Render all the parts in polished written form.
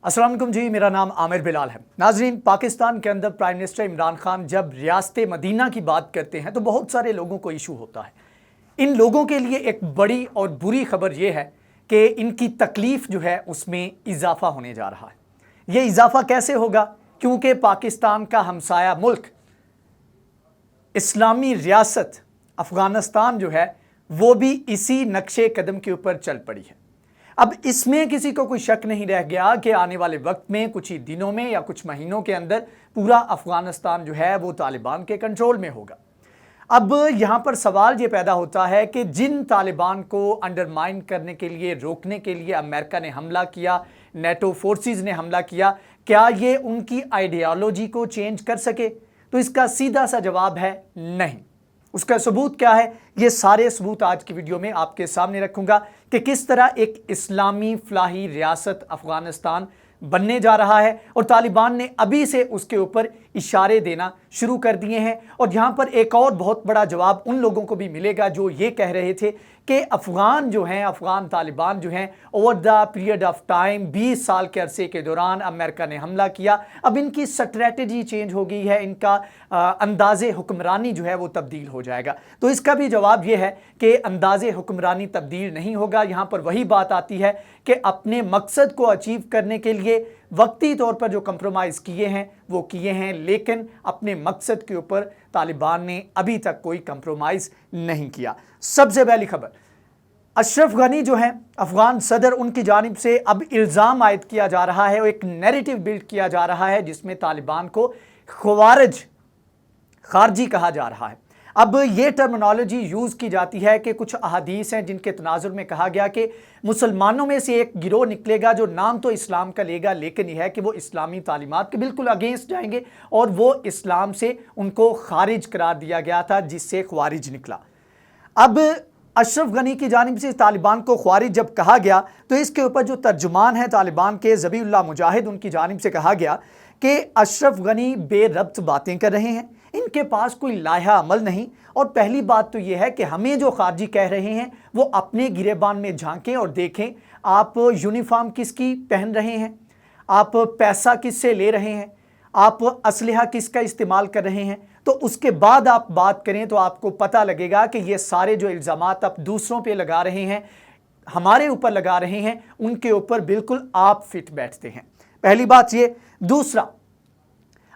अस्सलाम वालेकुम जी, मेरा नाम आमिर बिलाल है। नाजरीन, पाकिस्तान के अंदर प्राइम मिनिस्टर इमरान खान जब रियासत मदीना की बात करते हैं तो बहुत सारे लोगों को इशू होता है। इन लोगों के लिए एक बड़ी और बुरी खबर यह है कि इनकी तकलीफ जो है उसमें इजाफा होने जा रहा है। ये इजाफा कैसे होगा? क्योंकि पाकिस्तान का हमसाया मुल्क इस्लामी रियासत अफगानिस्तान जो है वो भी इसी नक्शे कदम के ऊपर चल पड़ी है। अब इसमें किसी को कोई शक नहीं रह गया कि आने वाले वक्त में कुछ ही दिनों में या कुछ महीनों के अंदर पूरा अफगानिस्तान जो है वो तालिबान के कंट्रोल में होगा। अब यहाँ पर सवाल ये पैदा होता है कि जिन तालिबान को अंडरमाइन करने के लिए, रोकने के लिए अमेरिका ने हमला किया, नेटो फोर्सेस ने हमला किया, क्या ये उनकी आइडियालॉजी को चेंज कर सके? तो इसका सीधा सा जवाब है नहीं। उसका सबूत क्या है? ये सारे सबूत आज की वीडियो में आपके सामने रखूंगा कि किस तरह एक इस्लामी फलाही रियासत अफगानिस्तान बनने जा रहा है और तालिबान ने अभी से उसके ऊपर इशारे देना शुरू कर दिए हैं। और यहाँ पर एक और बहुत बड़ा जवाब उन लोगों को भी मिलेगा जो ये कह रहे थे कि अफगान तालिबान जो हैं over the period of time 20 साल के अरसे के दौरान अमेरिका ने हमला किया, अब इनकी स्ट्रेटजी चेंज हो गई है, इनका अंदाज़े हुक्मरानी जो है वो तब्दील हो जाएगा। तो इसका भी जवाब ये है कि अंदाज़े हुक्मरानी तब्दील नहीं होगा। यहाँ पर वही बात आती है कि अपने मकसद को अचीव करने के लिए वक्ती तौर पर जो कंप्रोमाइज़ किए हैं वो किए हैं, लेकिन अपने मकसद के ऊपर तालिबान ने अभी तक कोई कंप्रोमाइज़ नहीं किया। सबसे पहली खबर, अशरफ गनी जो हैं अफगान सदर, उनकी जानिब से अब इल्ज़ाम आयद किया जा रहा है और एक नैरेटिव बिल्ड किया जा रहा है जिसमें तालिबान को खारजी कहा जा रहा है। अब ये टर्मिनोलॉजी यूज़ की जाती है कि कुछ अहादीस हैं जिनके तनाजुर में कहा गया कि मुसलमानों में से एक गिरोह निकलेगा जो नाम तो इस्लाम का लेगा, लेकिन यह है कि वो इस्लामी तालीमात के बिल्कुल अगेंस्ट जाएंगे और वो इस्लाम से उनको खारिज करार दिया गया था, जिससे ख्वारिज निकला। अब अशरफ गनी की जानिब से तालिबान को ख्वारिज जब कहा गया तो इसके ऊपर जो तर्जुमान है तालिबान के ज़बीउल्लाह मुजाहिद, उनकी जानिब से कहा गया कि अशरफ गनी बेरब्त बातें कर रहे हैं, इनके पास कोई लाहा अमल नहीं। और पहली बात तो यह है कि हमें जो खारजी कह रहे हैं वो अपने गिरेबान में झांकें और देखें आप यूनिफॉर्म किसकी पहन रहे हैं, आप पैसा किससे ले रहे हैं, आप असलहा किसका इस्तेमाल कर रहे हैं, तो उसके बाद आप बात करें तो आपको पता लगेगा कि ये सारे जो इल्ज़ामात आप दूसरों पे लगा रहे हैं, हमारे ऊपर लगा रहे हैं, उनके ऊपर बिल्कुल आप फिट बैठते हैं। पहली बात ये। दूसरा,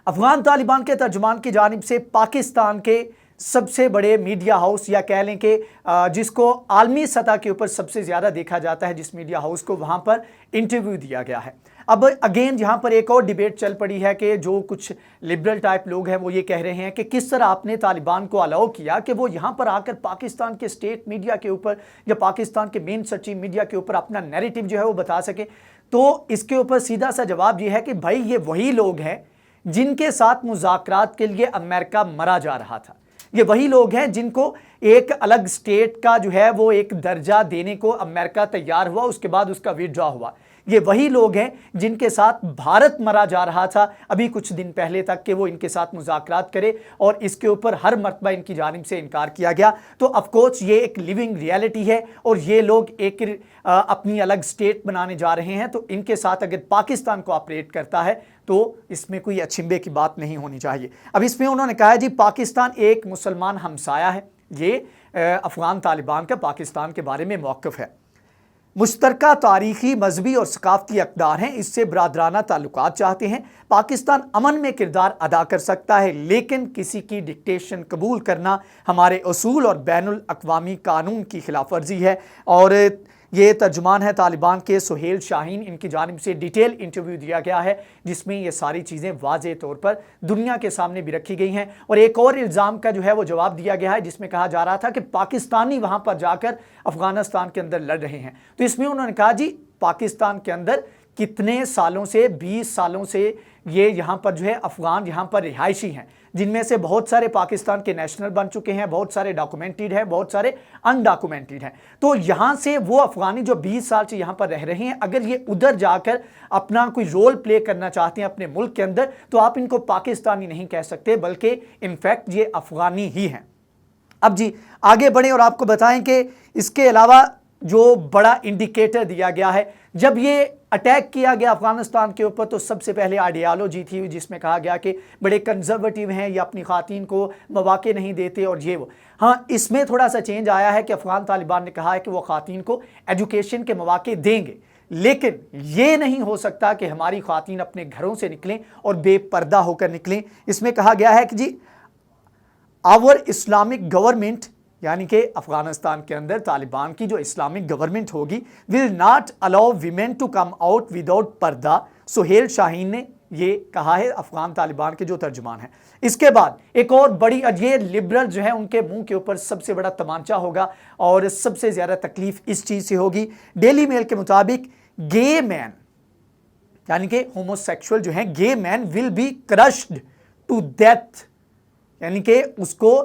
अफगान तालिबान के तर्जुमान की जानिब से पाकिस्तान के सबसे बड़े मीडिया हाउस, या कह लें कि जिसको आलमी सतह के ऊपर सबसे ज़्यादा देखा जाता है, जिस मीडिया हाउस को, वहाँ पर इंटरव्यू दिया गया है। अब अगेन यहाँ पर एक और डिबेट चल पड़ी है कि जो कुछ लिबरल टाइप लोग हैं वो ये कह रहे हैं कि किस तरह आपने तालिबान को अलाउ किया कि वो यहाँ पर आकर पाकिस्तान के स्टेट मीडिया के ऊपर या पाकिस्तान के मेन स्ट्रीम मीडिया के ऊपर अपना नैरेटिव जो है वो बता सके। तो इसके ऊपर सीधा सा जवाब ये है कि भाई ये वही लोग हैं जिनके साथ मुज़ाकरात के लिए अमेरिका मरा जा रहा था, ये वही लोग हैं जिनको एक अलग स्टेट का जो है वो एक दर्जा देने को अमेरिका तैयार हुआ, उसके बाद उसका विड्रॉ हुआ। ये वही लोग हैं जिनके साथ भारत मरा जा रहा था अभी कुछ दिन पहले तक कि वो इनके साथ मुज़ाकरात करे, और इसके ऊपर हर मर्तबा इनकी जानिब से इनकार किया गया। तो ऑफकोर्स ये एक लिविंग रियलिटी है और ये लोग एक अपनी अलग स्टेट बनाने जा रहे हैं। तो इनके साथ अगर पाकिस्तान को ऑपरेट करता है तो इसमें कोई अचंभे की बात नहीं होनी चाहिए। अब इसमें उन्होंने कहा है जी पाकिस्तान एक मुसलमान हमसाया है। ये अफगान तालिबान का पाकिस्तान के बारे में मौक़िफ़ है। मुश्तरका तारीख़ी, मजहबी और सकाफ़ती अक़दार हैं, इससे बरादराना ताल्लुकात चाहते हैं। पाकिस्तान अमन में किरदार अदा कर सकता है, लेकिन किसी की डिक्टेशन कबूल करना हमारे उसूल और बैनुल अक़वामी कानून की खिलाफ वर्जी है। और ये तर्जुमान है तालिबान के सुहेल शाहीन, इनकी जानिब से डिटेल इंटरव्यू दिया गया है जिसमें ये सारी चीज़ें वाज़ेह तौर पर दुनिया के सामने भी रखी गई हैं। और एक और इल्ज़ाम का जो है वो जवाब दिया गया है जिसमें कहा जा रहा था कि पाकिस्तानी वहाँ पर जाकर अफ़गानिस्तान के अंदर लड़ रहे हैं। तो इसमें उन्होंने कहा जी पाकिस्तान के अंदर कितने सालों से, 20 सालों से ये यहाँ पर जो है अफ़गान यहाँ पर रिहायशी हैं, जिनमें से बहुत सारे पाकिस्तान के नेशनल बन चुके हैं, बहुत सारे डॉक्यूमेंटेड हैं, बहुत सारे अनडॉक्यूमेंटेड हैं। तो यहाँ से वो अफ़गानी जो 20 साल से यहाँ पर रह रहे हैं, अगर ये उधर जाकर अपना कोई रोल प्ले करना चाहते हैं अपने मुल्क के अंदर, तो आप इनको पाकिस्तानी नहीं कह सकते, बल्कि इनफैक्ट ये अफ़गानी ही हैं। अब जी आगे बढ़ें और आपको बताएं कि इसके अलावा जो बड़ा इंडिकेटर दिया गया है। जब ये अटैक किया गया अफगानिस्तान के ऊपर तो सबसे पहले आइडियालॉजी थी जिसमें कहा गया कि बड़े कंजर्वेटिव हैं, ये अपनी ख़वातीन को मौक़े नहीं देते और ये वो। हाँ, इसमें थोड़ा सा चेंज आया है कि अफ़गान तालिबान ने कहा है कि वो ख़वातीन को एजुकेशन के मौक़े देंगे, लेकिन ये नहीं हो सकता कि हमारी ख़वातीन अपने घरों से निकलें और बेपर्दा होकर निकलें। इसमें कहा गया है कि जी आवर इस्लामिक गवर्नमेंट, यानी कि अफगानिस्तान के अंदर तालिबान की जो इस्लामिक गवर्नमेंट होगी, will not allow women to come out without purdah. Suhail Shaheen ने ये कहा है, अफगान तालिबान के जो तर्जुमान हैं। इसके बाद एक और बड़ी, ये लिबरल जो है उनके मुंह के ऊपर सबसे बड़ा तमांचा होगा और सबसे ज़्यादा तकलीफ इस चीज़ से होगी। डेली मेल के मुताबिक गे मैन, यानी कि होमोसेक्सुअल जो हैं, gay man will be crushed to death, यानी कि उसको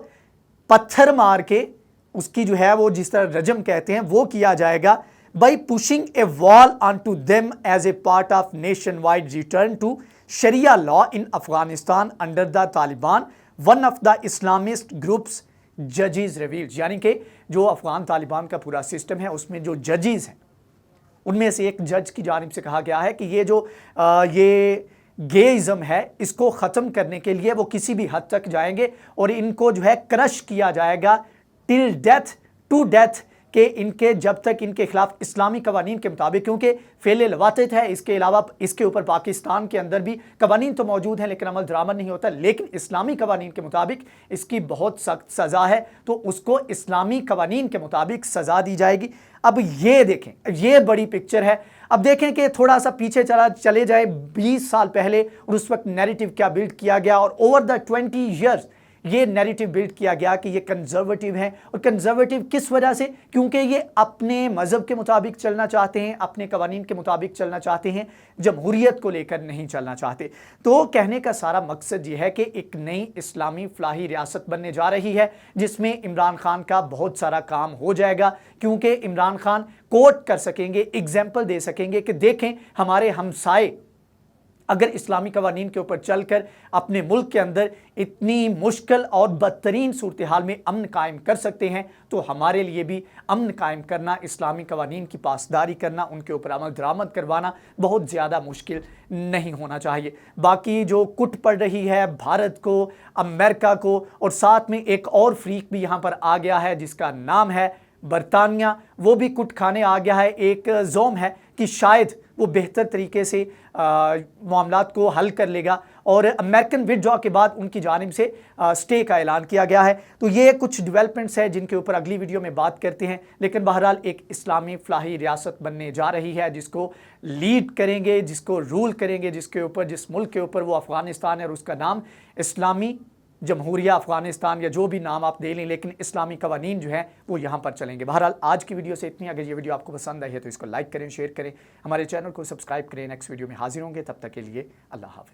पत्थर मार के उसकी जो है वो जिस तरह रजम कहते हैं वो किया जाएगा, by pushing a wall on to them as a part of nationwide return to sharia law in Afghanistan under the Taliban, one of the Islamist groups जजेस रिवील्ड। यानी कि जो अफगान तालिबान का पूरा सिस्टम है उसमें जो जजेस हैं उनमें से एक जज की जानिब से कहा गया है कि ये जो ये गेइज्म है इसको ख़त्म करने के लिए वो किसी भी हद तक जाएंगे और इनको जो है क्रश किया जाएगा टिल डेथ, टू डेथ, कि इनके जब तक इनके खिलाफ इस्लामी कवानीन के मुताबिक, क्योंकि फेल लवातित है, इसके अलावा इसके ऊपर पाकिस्तान के अंदर भी कवानीन तो मौजूद हैं लेकिन अमल दरामद नहीं होता, लेकिन इस्लामी कवानीन के मुताबिक इसकी बहुत सख्त सज़ा है, तो उसको इस्लामी कवानीन के मुताबिक सज़ा दी जाएगी। अब ये देखें, ये बड़ी पिक्चर है। अब देखें कि थोड़ा सा पीछे चले जाए 20 साल पहले और उस वक्त नैरेटिव क्या बिल्ड किया गया, और ओवर द 20 ईयर्स ये नैरेटिव बिल्ड किया गया कि ये कंजर्वेटिव हैं। और कंजर्वेटिव किस वजह से? क्योंकि ये अपने मज़हब के मुताबिक चलना चाहते हैं, अपने कवानीन के मुताबिक चलना चाहते हैं, जमहूरियत को लेकर नहीं चलना चाहते। तो कहने का सारा मकसद ये है कि एक नई इस्लामी फलाही रियासत बनने जा रही है जिसमें इमरान खान का बहुत सारा काम हो जाएगा, क्योंकि इमरान खान कोट कर सकेंगे, एग्जाम्पल दे सकेंगे कि देखें हमारे हमसाए अगर इस्लामी कवानीन के ऊपर चलकर अपने मुल्क के अंदर इतनी मुश्किल और बदतरीन सूरत हाल में अमन कायम कर सकते हैं, तो हमारे लिए भी अमन कायम करना, इस्लामी कवानीन की पासदारी करना, उनके ऊपर अमल दरामद करवाना बहुत ज़्यादा मुश्किल नहीं होना चाहिए। बाकी जो कुट पड़ रही है भारत को, अमेरिका को, और साथ में एक और फ्रीक भी यहाँ पर आ गया है जिसका नाम है बरतानिया, वो भी कुट खाने आ गया है। एक जोम है कि शायद वो बेहतर तरीके से मामलात को हल कर लेगा, और अमेरिकन विड्रॉ के बाद उनकी जानिब से स्टे का ऐलान किया गया है। तो ये कुछ डेवलपमेंट्स हैं जिनके ऊपर अगली वीडियो में बात करते हैं, लेकिन बहरहाल एक इस्लामी फलाही रियासत बनने जा रही है जिसको लीड करेंगे, जिसको रूल करेंगे, जिस मुल्क के ऊपर वो अफ़गानिस्तान है और उसका नाम इस्लामी जमहूरिया अफ़गानिस्तान या जो भी नाम आप दे लें, लेकिन इस्लामी कवानीन जो है वो यहाँ पर चलेंगे। बहरहाल आज की वीडियो से इतनी। अगर ये वीडियो आपको पसंद आई है तो इसको लाइक करें, शेयर करें, हमारे चैनल को सब्सक्राइब करें। नेक्स्ट वीडियो में हाजिर होंगे, तब तक के लिए अल्लाह हाफ़िज़।